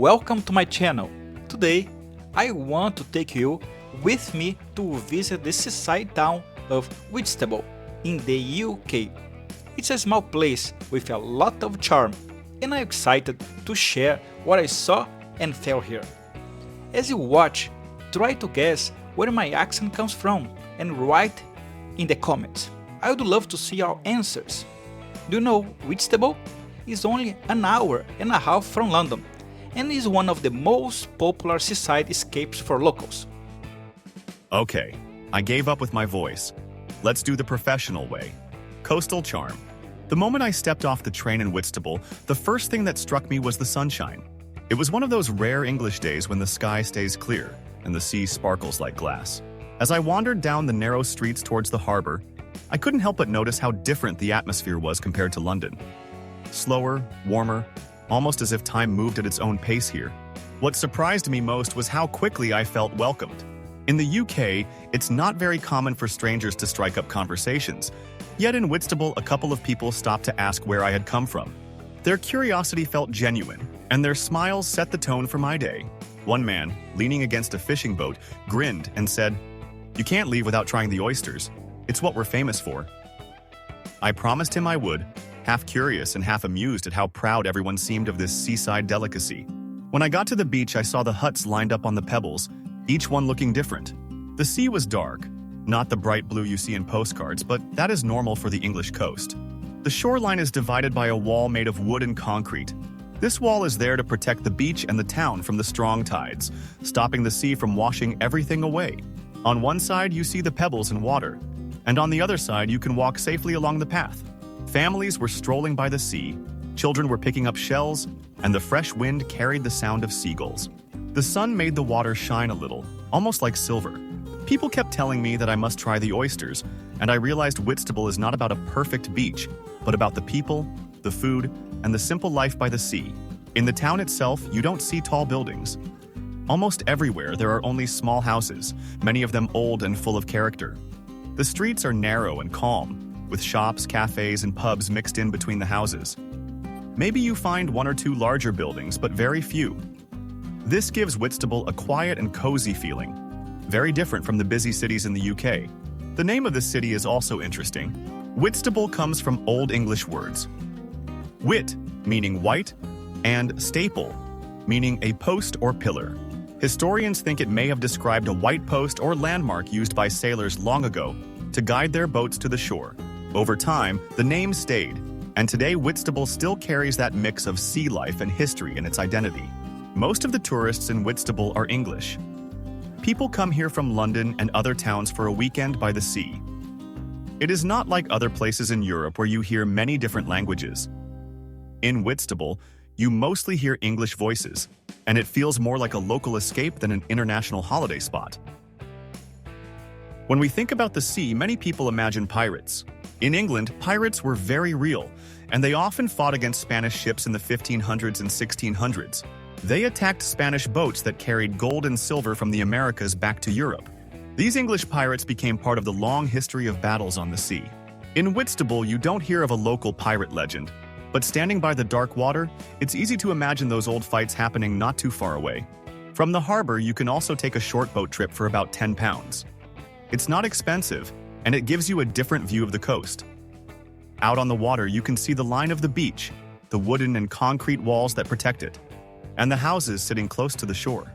welcome to my channel. Today, I want to take you with me to visit the seaside town of Whitstable in the UK. It's a small place with a lot of charm, and I'm excited to share what I saw and felt here. As you watch, try to guess where my accent comes from and write in the comments. I would love to see your answers. Do you know Whitstable is only an hour and a half from London and is one of the most popular seaside escapes for locals. Okay, I gave up with my voice. Let's do the professional way. Coastal charm. The moment I stepped off the train in Whitstable, the first thing that struck me was the sunshine. It was one of those rare English days when the sky stays clear and the sea sparkles like glass. As I wandered down the narrow streets towards the harbour, I couldn't help but notice how different the atmosphere was compared to London. Slower, warmer, almost as if time moved at its own pace here. What surprised me most was how quickly I felt welcomed. In the UK, it's not very common for strangers to strike up conversations. Yet in Whitstable, a couple of people stopped to ask where I had come from. Their curiosity felt genuine, and their smiles set the tone for my day. One man, leaning against a fishing boat, grinned and said, "You can't leave without trying the oysters. It's what we're famous for." I promised him I would, half curious and half amused at how proud everyone seemed of this seaside delicacy. When I got to the beach, I saw the huts lined up on the pebbles, each one looking different. The sea was dark, not the bright blue you see in postcards, but that is normal for the English coast. The shoreline is divided by a wall made of wood and concrete. This wall is there to protect the beach and the town from the strong tides, stopping the sea from washing everything away. On one side, you see the pebbles and water, and on the other side, you can walk safely along the path. Families were strolling by the sea, children were picking up shells, and the fresh wind carried the sound of seagulls. The sun made the water shine a little, almost like silver. People kept telling me that I must try the oysters, and I realized Whitstable is not about a perfect beach, but about the people, the food, and the simple life by the sea. In the town itself, you don't see tall buildings. Almost everywhere, there are only small houses, many of them old and full of character. The streets are narrow and calm, with shops, cafes, and pubs mixed in between the houses. Maybe you find one or two larger buildings, but very few. This gives Whitstable a quiet and cozy feeling, very different from the busy cities in the UK. The name of the city is also interesting. Whitstable comes from Old English words. Whit, meaning white, and staple, meaning a post or pillar. Historians think it may have described a white post or landmark used by sailors long ago to guide their boats to the shore. Over time, the name stayed, and today Whitstable still carries that mix of sea life and history in its identity. Most of the tourists in Whitstable are English. People come here from London and other towns for a weekend by the sea. It is not like other places in Europe where you hear many different languages. In Whitstable, you mostly hear English voices, and it feels more like a local escape than an international holiday spot. When we think about the sea, many people imagine pirates. In England, pirates were very real, and they often fought against Spanish ships in the 1500s and 1600s. They attacked Spanish boats that carried gold and silver from the Americas back to Europe. These English pirates became part of the long history of battles on the sea. In Whitstable, you don't hear of a local pirate legend, but standing by the dark water, it's easy to imagine those old fights happening not too far away. From the harbour, you can also take a short boat trip for about £10. It's not expensive, and it gives you a different view of the coast. Out on the water, you can see the line of the beach, the wooden and concrete walls that protect it, and the houses sitting close to the shore.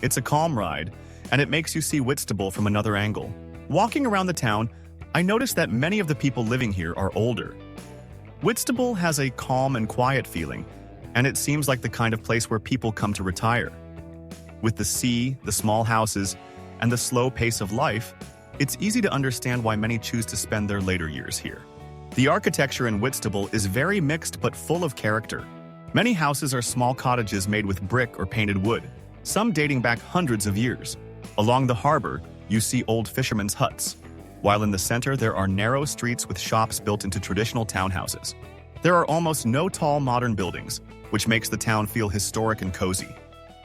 It's a calm ride, and it makes you see Whitstable from another angle. Walking around the town, I noticed that many of the people living here are older. Whitstable has a calm and quiet feeling, and it seems like the kind of place where people come to retire. With the sea, the small houses, and the slow pace of life, it's easy to understand why many choose to spend their later years here. The architecture in Whitstable is very mixed but full of character. Many houses are small cottages made with brick or painted wood, some dating back hundreds of years. Along the harbour, you see old fishermen's huts, while in the center there are narrow streets with shops built into traditional townhouses. There are almost no tall modern buildings, which makes the town feel historic and cozy.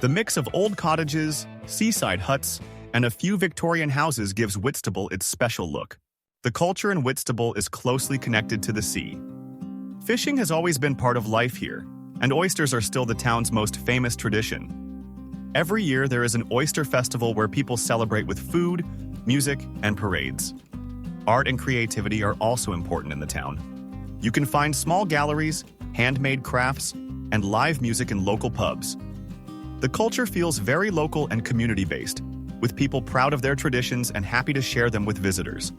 The mix of old cottages, seaside huts, and a few Victorian houses gives Whitstable its special look. The culture in Whitstable is closely connected to the sea. Fishing has always been part of life here, and oysters are still the town's most famous tradition. Every year, there is an oyster festival where people celebrate with food, music, and parades. Art and creativity are also important in the town. You can find small galleries, handmade crafts, and live music in local pubs. The culture feels very local and community-based, with people proud of their traditions and happy to share them with visitors.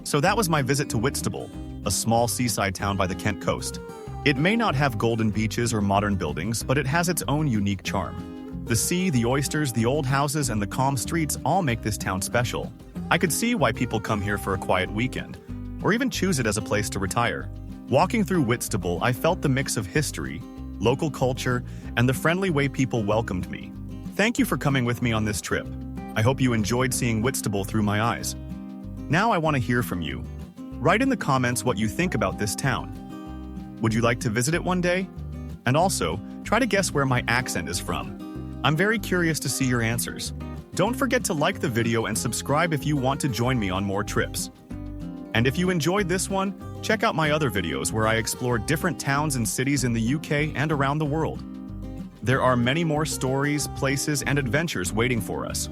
So that was my visit to Whitstable, a small seaside town by the Kent coast. It may not have golden beaches or modern buildings, but it has its own unique charm. The sea, the oysters, the old houses, and the calm streets all make this town special. I could see why people come here for a quiet weekend, or even choose it as a place to retire. Walking through Whitstable, I felt the mix of history, local culture, and the friendly way people welcomed me. Thank you for coming with me on this trip. I hope you enjoyed seeing Whitstable through my eyes. Now I want to hear from you. Write in the comments what you think about this town. Would you like to visit it one day? And also, try to guess where my accent is from. I'm very curious to see your answers. Don't forget to like the video and subscribe if you want to join me on more trips. And if you enjoyed this one, check out my other videos where I explore different towns and cities in the UK and around the world. There are many more stories, places, and adventures waiting for us.